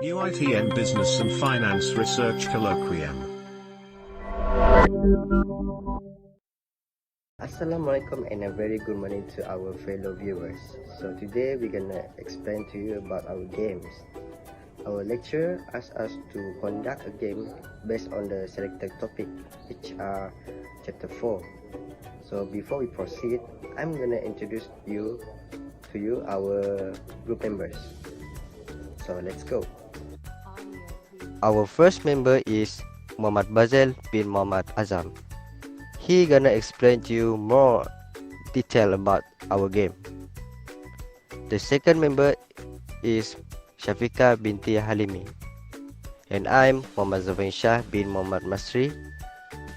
UiTM Business and Finance Research Colloquium. Assalamualaikum and a very good morning to our fellow viewers. So today we're gonna explain to you about our games. Our lecturer asked us to conduct a game based on the selected topic, which are chapter 4. So before we proceed, I'm gonna introduce you our group members. So let's go. Our first member is Muhammad Bazil bin Muhammad Azam. He gonna explain to you more detail about our game. The second member is Shafiqa binti Halimi. And I'm Muhammad Zaffarin Syah bin Muhammad Masri,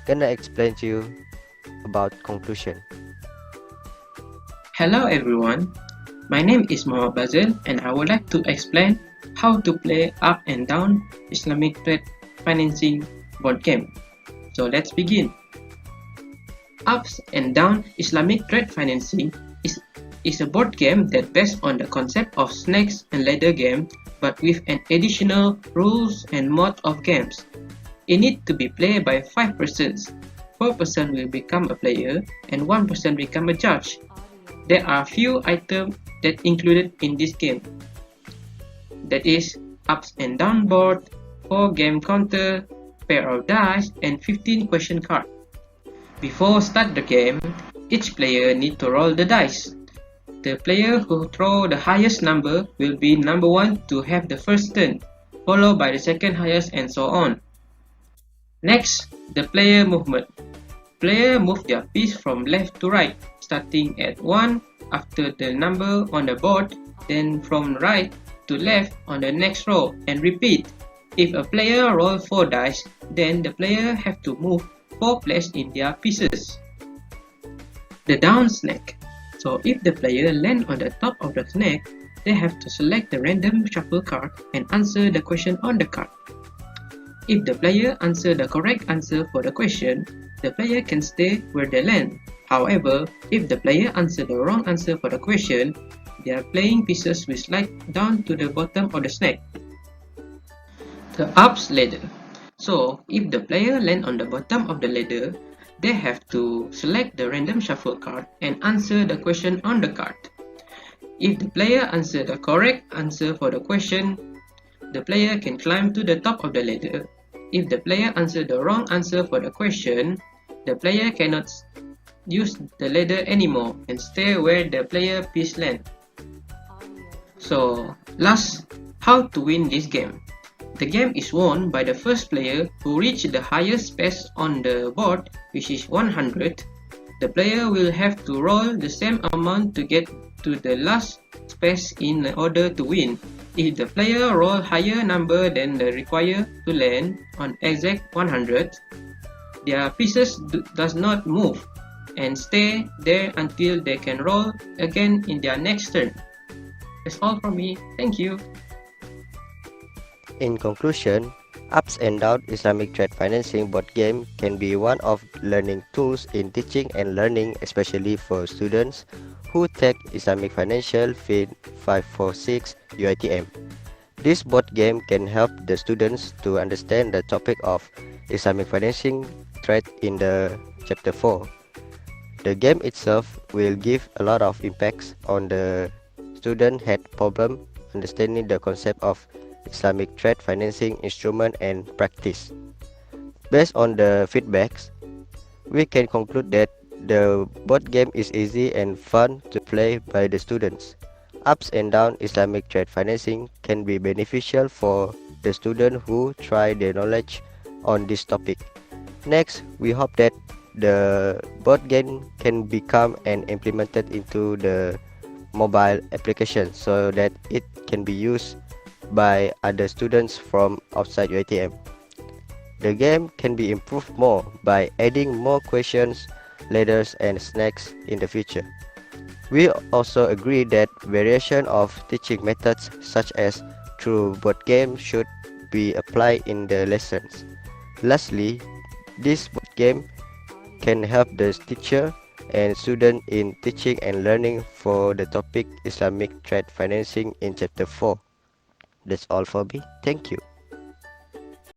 gonna explain to you about conclusion. Hello everyone, my name is Muhammad Bazil and I would like to explain how to play up and down Islamic trade financing board game. So let's begin. Ups and down Islamic trade financing is a board game that based on the concept of snakes and ladder game but with an additional rules and mode of games. It needs to be played by 5 persons. 4 persons will become a player and 1 person become a judge. There are few items that included in this game. That is ups and down board, 4 game counter, pair of dice and 15 question card. Before start the game, each player need to roll the dice. The player who throw the highest number will be number 1 to have the first turn, followed by the second highest and so on. Next, the player movement. Player move their piece from left to right, starting at 1 after the number on the board, then from right to left on the next row and repeat. If a player roll 4 dice, then the player have to move 4 places in their pieces. The down snake. So if the player land on the top of the snake, they have to select the random shuffle card and answer the question on the card. If the player answer the correct answer for the question, the player can stay where they land. However, if the player answer the wrong answer for the question, their playing pieces will slide down to the bottom of the snake. The ups ladder. So, if the player land on the bottom of the ladder, they have to select the random shuffle card and answer the question on the card. If the player answer the correct answer for the question, the player can climb to the top of the ladder. If the player answer the wrong answer for the question, the player cannot use the ladder anymore and stay where the player piece land. So, last, how to win this game. The game is won by the first player who reach the highest space on the board, which is 100. The player will have to roll the same amount to get to the last space in order to win. If the player roll higher number than the required to land on exact 100, their pieces does not move and stay there until they can roll again in their next turn. That's all from me. Thank you. In conclusion, ups and down Islamic trade financing board game can be one of learning tools in teaching and learning, especially for students who take Islamic Financial Field 546 UiTM. This board game can help the students to understand the topic of Islamic financing trade in the chapter 4. The game itself will give a lot of impacts on the student had problem understanding the concept of Islamic trade financing instrument and practice. Based on the feedbacks, we can conclude that the board game is easy and fun to play by the students. Ups and down Islamic trade financing can be beneficial for the student who try their knowledge on this topic. Next, we hope that the board game can become and implemented into the mobile application so that it can be used by other students from outside UiTM. The game can be improved more by adding more questions, ladders and snacks in the future. We also agree that variation of teaching methods such as through board game should be applied in the lessons. Lastly, this board game can help the teacher and student in teaching and learning for the topic Islamic trade financing in chapter 4. That's all for me. Thank you.